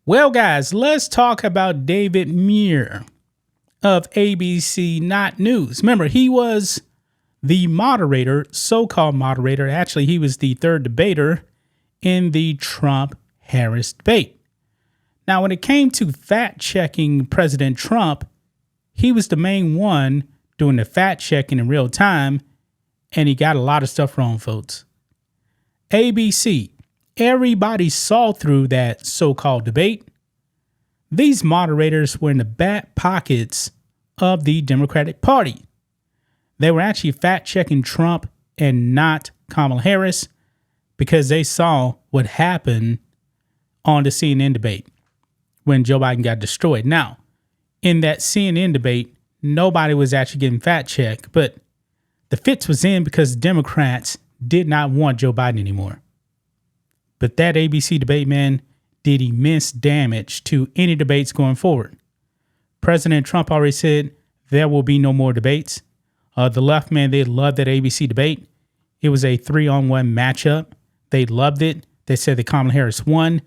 Well, guys, let's talk about David Muir of ABC Not News. Remember, he was the moderator, so-called moderator. Actually, he was the third debater in the Trump-Harris debate. Now, when it came to fact-checking President Trump, he was the main one doing the fact-checking in real time, and he got a lot of stuff wrong, folks. ABC, everybody saw through that so-called debate. These moderators were in the back pockets of the Democratic Party. They were actually fact-checking Trump and not Kamala Harris because they saw what happened on the CNN debate when Joe Biden got destroyed. Now, in that CNN debate, nobody was actually getting fact-checked, but the fix was in because Democrats did not want Joe Biden anymore. But that ABC debate, man, did immense damage to any debates going forward. President Trump already said there will be no more debates. The left, man, they loved that ABC debate. It was a 3-on-1 matchup. They loved it. They said that Kamala Harris won.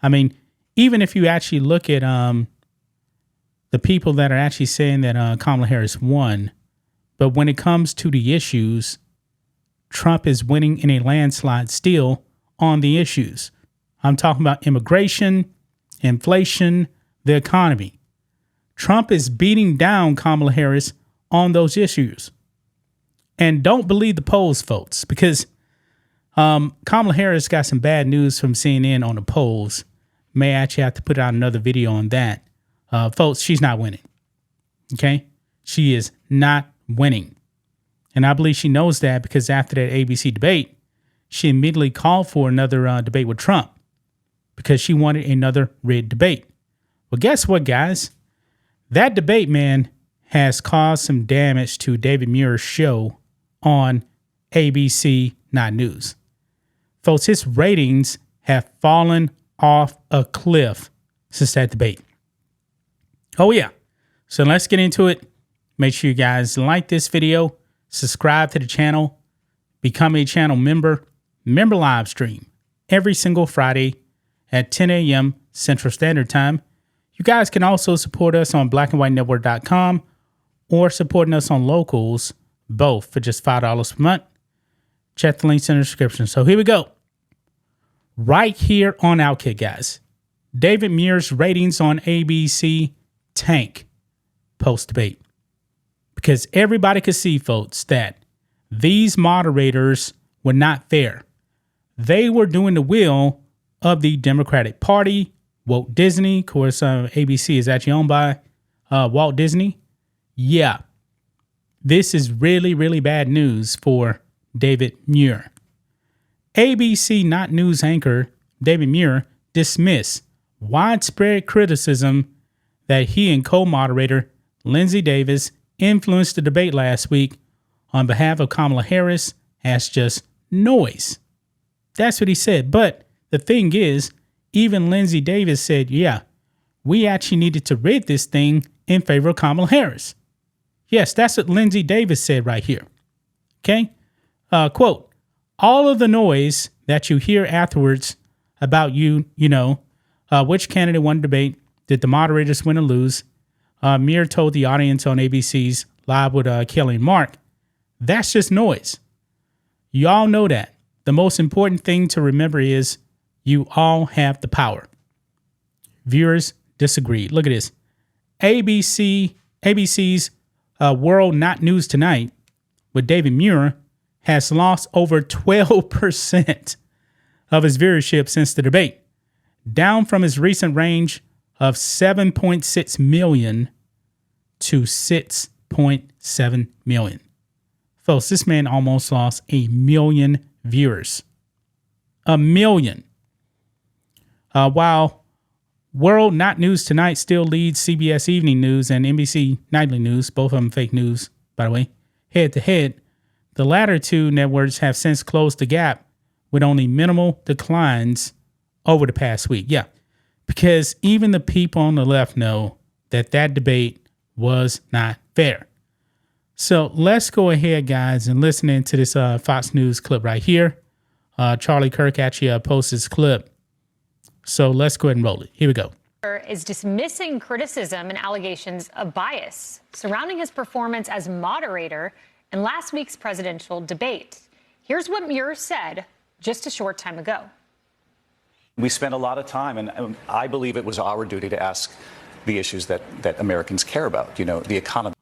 I mean, even if you actually look at the people that are actually saying that Kamala Harris won, but when it comes to the issues, Trump is winning in a landslide still on the issues. I'm talking about immigration, inflation, the economy. Trump is beating down Kamala Harris on those issues. And don't believe the polls, folks, because Kamala Harris got some bad news from CNN on the polls. May actually have to put out another video on that. Folks, she's not winning. Okay? She is not winning. And I believe she knows that because after that ABC debate, she immediately called for another debate with Trump because she wanted another rigged debate. Well, guess what, guys? That debate, man, has caused some damage to David Muir's show on ABC Not News. Folks, his ratings have fallen off a cliff since that debate. Oh, yeah. So let's get into it. Make sure you guys like this video, subscribe to the channel, become a channel member. Member live stream every single Friday at 10 a.m. Central Standard Time. You guys can also support us on blackandwhitenetwork.com or supporting us on Locals, both for just $5 per month. Check the links in the description. So here we go. Right here on Outkick, guys. David Muir's ratings on ABC tank post-debate. Because everybody could see, folks, that these moderators were not fair. They were doing the will of the Democratic Party, Walt Disney. Of course, ABC is actually owned by Walt Disney. Yeah, this is really, really bad news for David Muir. ABC Not News anchor David Muir dismissed widespread criticism that he and co-moderator Lindsey Davis influenced the debate last week on behalf of Kamala Harris as just noise. That's what he said. But the thing is, even Lindsey Davis said, yeah, we actually needed to rig this thing in favor of Kamala Harris. Yes, that's what Lindsey Davis said right here. Okay? Quote, all of the noise that you hear afterwards about which candidate won the debate, did the moderators win or lose? Muir told the audience on ABC's Live with Kelly and Mark, that's just noise. Y'all know that. The most important thing to remember is you all have the power. Viewers disagreed. Look at this. ABC's World Not News Tonight with David Muir has lost over 12% of his viewership since the debate, down from his recent range of 7.6 million to 6.7 million. Folks, this man almost lost 1 million viewers. 1 million. While World Not News Tonight still leads CBS Evening News and NBC Nightly News, both of them fake news, by the way, head to head, the latter two networks have since closed the gap with only minimal declines over the past week. Yeah, because even the people on the left know that that debate was not fair. So let's go ahead, guys, and listen into this Fox News clip right here. Charlie Kirk actually posted this clip. So let's go ahead and roll it. Here we go. Is dismissing criticism and allegations of bias surrounding his performance as moderator in last week's presidential debate. Here's what Muir said just a short time ago. We spent a lot of time, and I believe it was our duty to ask the issues that Americans care about. You know, the economy.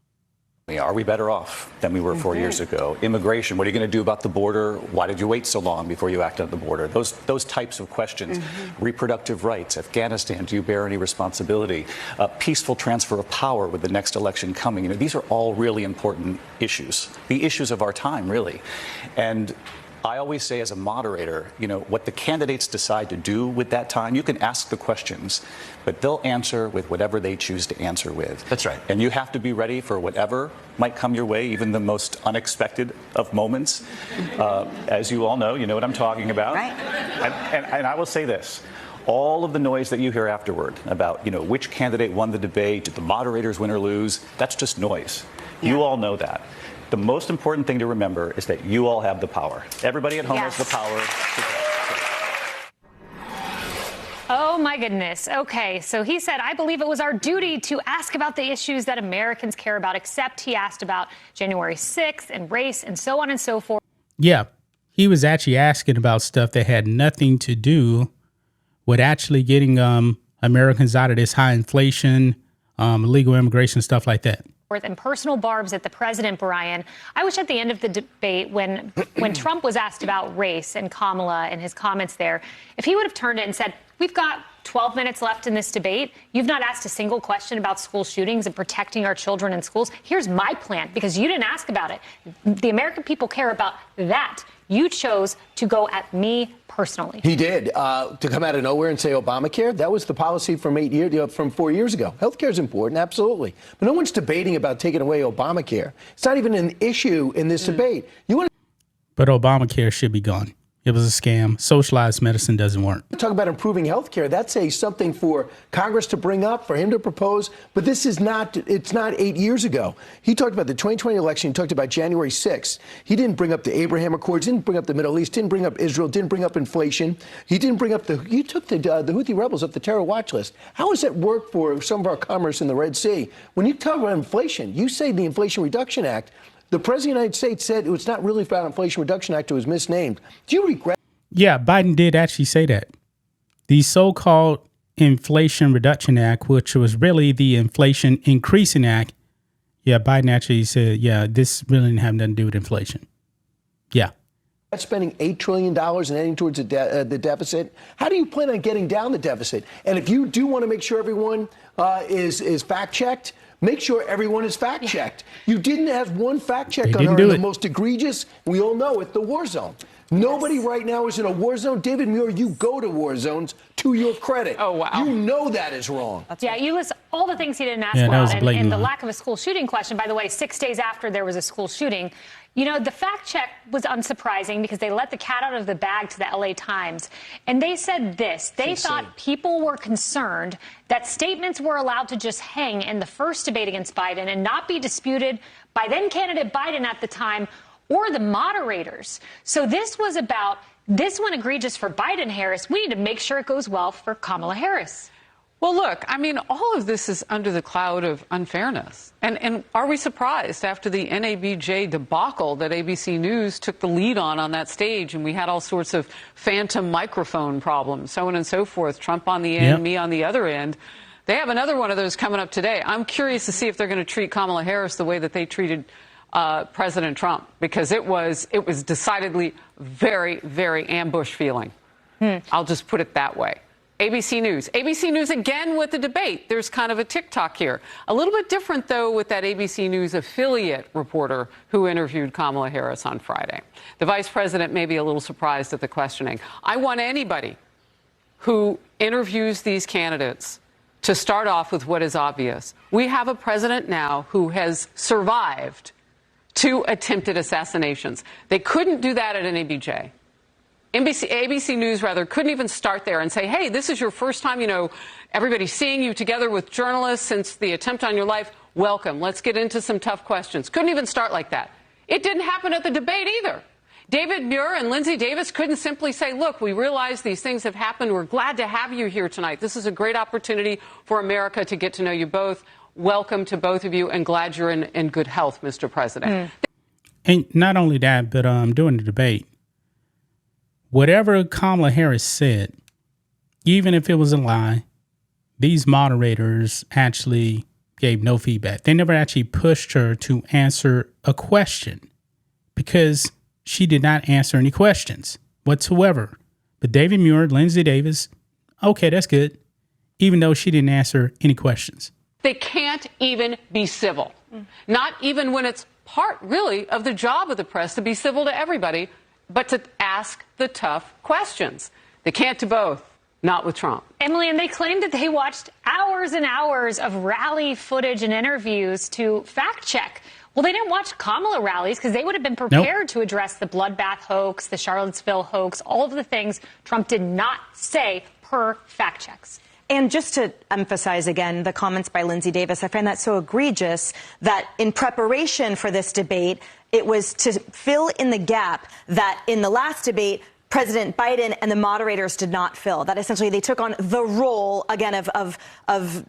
Are we better off than we were 4 years ago? Immigration, what are you going to do about the border? Why did you wait so long before you acted on the border? Those types of questions. Reproductive rights, Afghanistan, do you bear any responsibility? Peaceful transfer of power with the next election coming. You know, these are all really important issues, the issues of our time, really. And I always say as a moderator, you know, what the candidates decide to do with that time, you can ask the questions, but they'll answer with whatever they choose to answer with. That's right. And you have to be ready for whatever might come your way, even the most unexpected of moments. As you all know, you know what I'm talking about. Right. And I will say this. All of the noise that you hear afterward about, you know, which candidate won the debate, did the moderators win or lose, that's just noise. Yeah. You all know that. The most important thing to remember is that you all have the power. Everybody at home has the power. Oh, my goodness. Okay, so he said, I believe it was our duty to ask about the issues that Americans care about, except he asked about January 6th and race and so on and so forth. Yeah, he was actually asking about stuff that had nothing to do with actually getting Americans out of this high inflation, illegal immigration, stuff like that. And personal barbs at the president, Brian. I wish at the end of the debate, when Trump was asked about race and Kamala and his comments there, if he would have turned it and said, we've got 12 minutes left in this debate. You've not asked a single question about school shootings and protecting our children in schools. Here's my plan, because you didn't ask about it. The American people care about that. You chose to go at me personally. He did. To come out of nowhere and say Obamacare, that was the policy from 4 years ago. Healthcare is important, absolutely. But no one's debating about taking away Obamacare. It's not even an issue in this debate. But Obamacare should be gone. It was a scam. Socialized medicine doesn't work. Talk about improving health care. That's something for Congress to bring up, for him to propose. But this is not, it's not 8 years ago. He talked about the 2020 election. He talked about January 6th. He didn't bring up the Abraham Accords, didn't bring up the Middle East, didn't bring up Israel, didn't bring up inflation. He didn't bring up you took the Houthi rebels up the terror watch list. How does that work for some of our commerce in the Red Sea? When you talk about inflation, you say the Inflation Reduction Act. The President of the United States said it's not really about Inflation Reduction Act. It was misnamed. Do you regret? Yeah, Biden did actually say that. The so-called Inflation Reduction Act, which was really the Inflation Increasing Act. Yeah, Biden actually said, yeah, this really didn't have nothing to do with inflation. Yeah. Spending $8 trillion and heading towards the deficit. How do you plan on getting down the deficit? And if you do want to make sure everyone is fact-checked, make sure everyone is fact-checked. You didn't have one fact-check on her. The most egregious, we all know it, the war zone. Nobody right now is in a war zone. David Muir, you go to war zones, to your credit. Oh, wow. You know that is wrong. Yeah, you list all the things he didn't ask about. And the lack of a school shooting question, by the way, 6 days after there was a school shooting. You know, the fact check was unsurprising because they let the cat out of the bag to the LA Times. And they said this. They thought people were concerned that statements were allowed to just hang in the first debate against Biden and not be disputed by then candidate Biden at the time or the moderators. So this was about this one egregious for Biden-Harris. We need to make sure it goes well for Kamala Harris. Well, look, I mean, all of this is under the cloud of unfairness. And are we surprised after the NABJ debacle that ABC News took the lead on that stage and we had all sorts of phantom microphone problems, so on and so forth, Trump on the end, me on the other end. They have another one of those coming up today. I'm curious to see if they're going to treat Kamala Harris the way that they treated President Trump, because it was decidedly very, very ambush feeling. I'll just put it that way. ABC News again with the debate. There's kind of a TikTok here. A little bit different, though, with that ABC News affiliate reporter who interviewed Kamala Harris on Friday. The vice president may be a little surprised at the questioning. I want anybody who interviews these candidates to start off with what is obvious. We have a president now who has survived 2 attempted assassinations. They couldn't do that at NABJ. ABC News, couldn't even start there and say, hey, this is your first time, you know, everybody's seeing you together with journalists since the attempt on your life. Welcome. Let's get into some tough questions. Couldn't even start like that. It didn't happen at the debate either. David Muir and Lindsay Davis couldn't simply say, look, we realize these things have happened. We're glad to have you here tonight. This is a great opportunity for America to get to know you both. Welcome to both of you, and glad you're in good health, Mr. President. And not only that, but during the debate, whatever Kamala Harris said, even if it was a lie, these moderators actually gave no feedback. They never actually pushed her to answer a question because she did not answer any questions whatsoever. But David Muir, Lindsay Davis, okay, that's good, even though she didn't answer any questions. They can't even be civil, not even when it's part, really, of the job of the press to be civil to everybody, but to ask the tough questions. They can't do both. Not with Trump. Emily, and they claimed that they watched hours and hours of rally footage and interviews to fact check. Well, they didn't watch Kamala rallies because they would have been prepared to address the bloodbath hoax, the Charlottesville hoax, all of the things Trump did not say per fact checks. And just to emphasize again the comments by Lindsay Davis, I find that so egregious that in preparation for this debate, it was to fill in the gap that in the last debate, President Biden and the moderators did not fill. That essentially they took on the role again of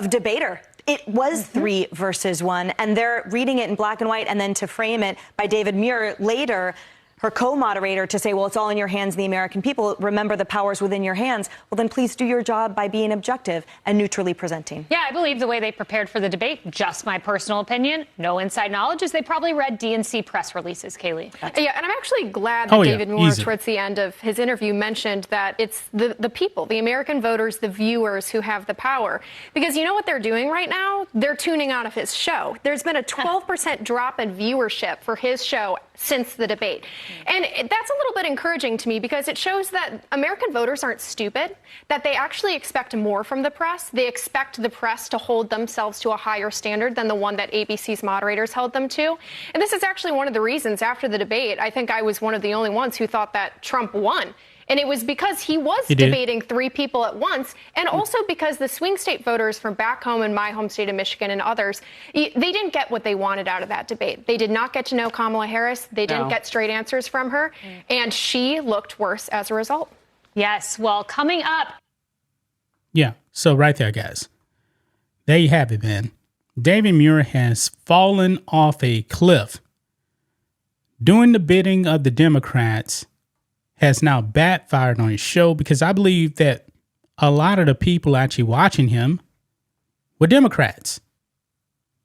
debater. It was 3 versus 1, and they're reading it in black and white, and then to frame it by David Muir later, her co-moderator, to say, well, it's all in your hands, the American people. Remember the powers within your hands. Well, then please do your job by being objective and neutrally presenting. Yeah, I believe the way they prepared for the debate, just my personal opinion, no inside knowledge, is they probably read DNC press releases, Kaylee. Yeah, and I'm actually glad that David Muir, towards the end of his interview, mentioned that it's the people, the American voters, the viewers who have the power. Because you know what they're doing right now? They're tuning out of his show. There's been a 12% drop in viewership for his show since the debate. And that's a little bit encouraging to me because it shows that American voters aren't stupid, that they actually expect more from the press. They expect the press to hold themselves to a higher standard than the one that ABC's moderators held them to. And this is actually one of the reasons after the debate, I think I was one of the only ones who thought that Trump won. And it was because he was debating 3 people at once, and also because the swing state voters from back home in my home state of Michigan and others, they didn't get what they wanted out of that debate. They did not get to know Kamala Harris. They didn't get straight answers from her, and she looked worse as a result. Yes, well, coming up. Yeah, so right there, guys. There you have it, man. David Muir has fallen off a cliff. Doing the bidding of the Democrats has now backfired on his show because I believe that a lot of the people actually watching him were Democrats.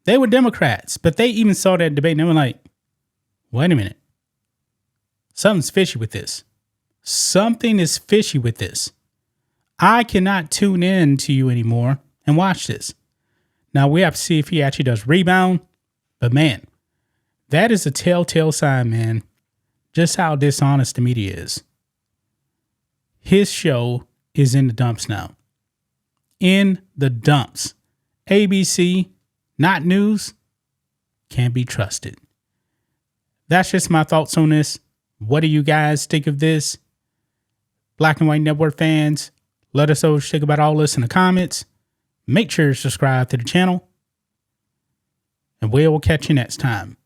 They were Democrats, but they even saw that debate and they were like, wait a minute. Something's fishy with this. Something is fishy with this. I cannot tune in to you anymore and watch this. Now we have to see if he actually does rebound, but man, that is a telltale sign, man. Just how dishonest the media is. His show is in the dumps now. In the dumps. ABC, not news, can't be trusted. That's just my thoughts on this. What do you guys think of this? Black and White Network fans, let us know what you think about all this in the comments. Make sure to subscribe to the channel. And we will catch you next time.